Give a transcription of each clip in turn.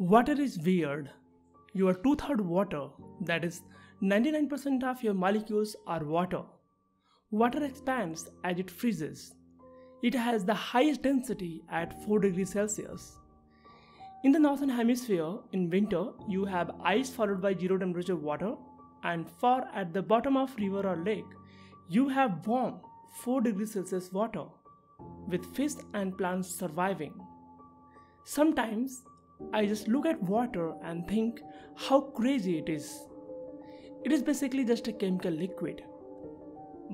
Water is weird. You are two-thirds water, that is, 99% of your molecules are water. Water expands as it freezes. It has the highest density at 4 degrees Celsius. In the northern hemisphere, in winter, you have ice followed by 0 temperature water, and far at the bottom of river or lake, you have warm 4 degrees Celsius water, with fish and plants surviving. Sometimes, I just look at water and think how crazy it is. It is basically just a chemical liquid.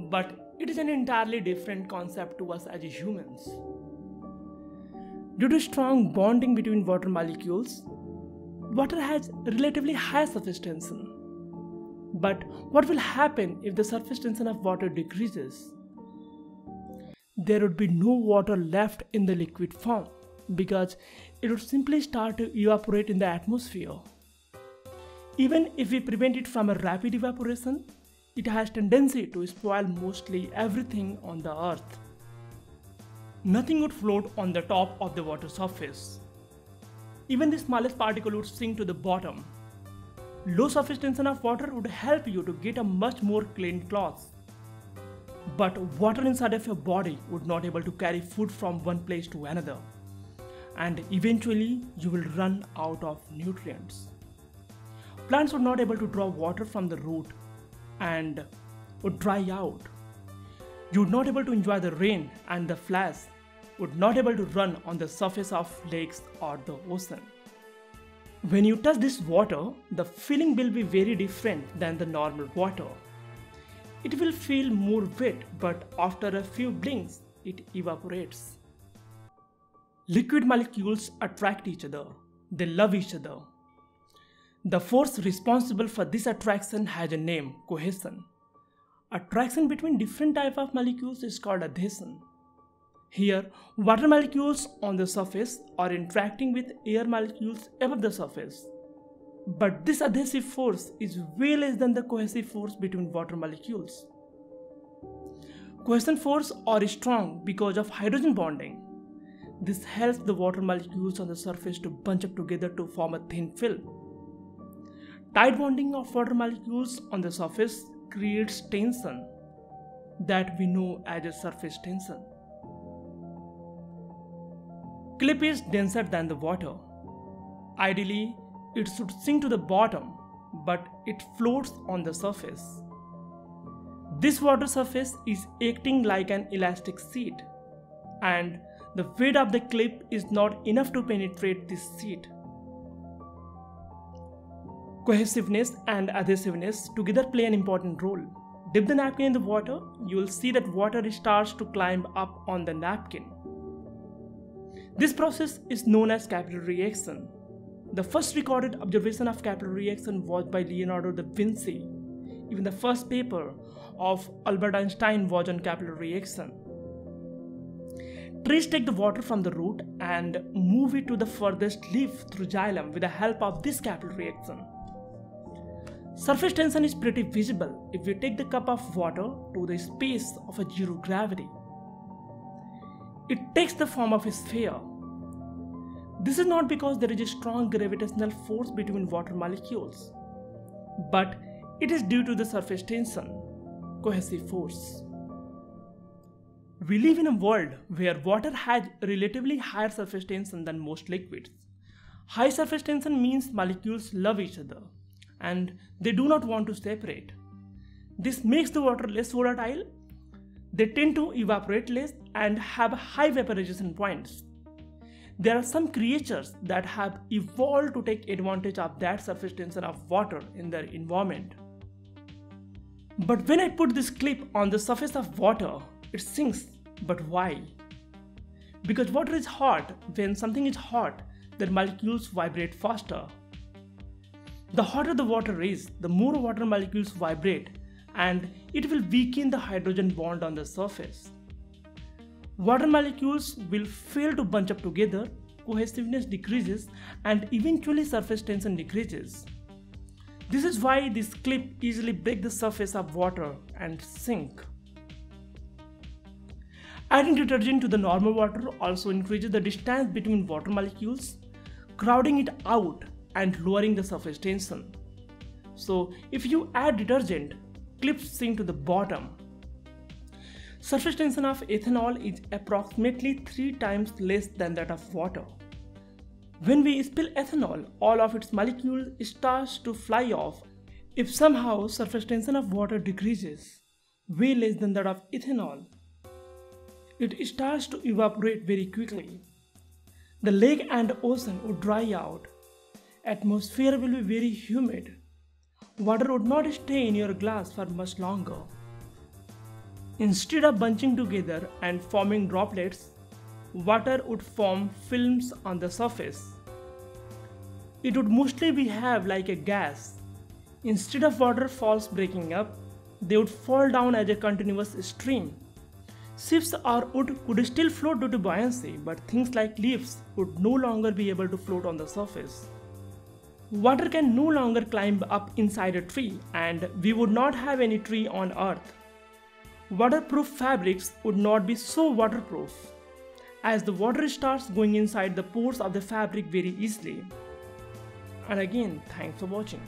But it is an entirely different concept to us as humans. Due to strong bonding between water molecules, water has relatively high surface tension. But what will happen if the surface tension of water decreases? There would be no water left in the liquid form because it would simply start to evaporate in the atmosphere. Even if we prevent it from a rapid evaporation, it has tendency to spoil mostly everything on the earth. Nothing would float on the top of the water surface. Even the smallest particle would sink to the bottom. Low surface tension of water would help you to get a much more clean cloth. But water inside of your body would not able to carry food from one place to another. And eventually you will run out of nutrients. Plants would not able to draw water from the root and would dry out. You would not able to enjoy the rain, and the flowers would not able to run on the surface of lakes or the ocean. When you touch this water, the feeling will be very different than the normal water. It will feel more wet, but after a few blinks, it evaporates. Liquid molecules attract each other. They love each other. The force responsible for this attraction has a name, cohesion. Attraction between different types of molecules is called adhesion. Here, water molecules on the surface are interacting with air molecules above the surface. But this adhesive force is way less than the cohesive force between water molecules. Cohesion force are strong because of hydrogen bonding. This helps the water molecules on the surface to bunch up together to form a thin film. Tight bonding of water molecules on the surface creates tension that we know as a surface tension. Clip is denser than the water. Ideally, it should sink to the bottom, but it floats on the surface. This water surface is acting like an elastic sheet, and the weight of the clip is not enough to penetrate this sheet. Cohesiveness and adhesiveness together play an important role. Dip the napkin in the water, you will see that water starts to climb up on the napkin. This process is known as capillary reaction. The first recorded observation of capillary reaction was by Leonardo da Vinci. Even the first paper of Albert Einstein was on capillary reaction. Trees take the water from the root and move it to the furthest leaf through xylem with the help of this capillary reaction. Surface tension is pretty visible if we take the cup of water to the space of a zero gravity. It takes the form of a sphere. This is not because there is a strong gravitational force between water molecules, but it is due to the surface tension, cohesive force. We live in a world where water has relatively higher surface tension than most liquids. High surface tension means molecules love each other and they do not want to separate. This makes the water less volatile. They tend to evaporate less and have high vaporization points. There are some creatures that have evolved to take advantage of that surface tension of water in their environment. But when I put this clip on the surface of water, it sinks. But why? Because water is hot. When something is hot, the molecules vibrate faster. The hotter the water is, the more water molecules vibrate, and it will weaken the hydrogen bond on the surface. Water molecules will fail to bunch up together, cohesiveness decreases, and eventually surface tension decreases. This is why this clip easily breaks the surface of water and sink. Adding detergent to the normal water also increases the distance between water molecules. crowding it out and lowering the surface tension. So if you add detergent, clips sink to the bottom. Surface tension of ethanol is approximately 3 times less than that of water. When we spill ethanol, all of its molecules starts to fly off. If somehow surface tension of water decreases, way less than that of ethanol, it starts to evaporate very quickly. The lake and ocean would dry out. Atmosphere will be very humid. Water would not stay in your glass for much longer. Instead of bunching together and forming droplets, water would form films on the surface. It would mostly behave like a gas. Instead of waterfalls breaking up, they would fall down as a continuous stream. Ships or wood could still float due to buoyancy, but things like leaves would no longer be able to float on the surface. Water can no longer climb up inside a tree, and we would not have any tree on Earth. Waterproof fabrics would not be so waterproof, as the water starts going inside the pores of the fabric very easily. And again, thanks for watching.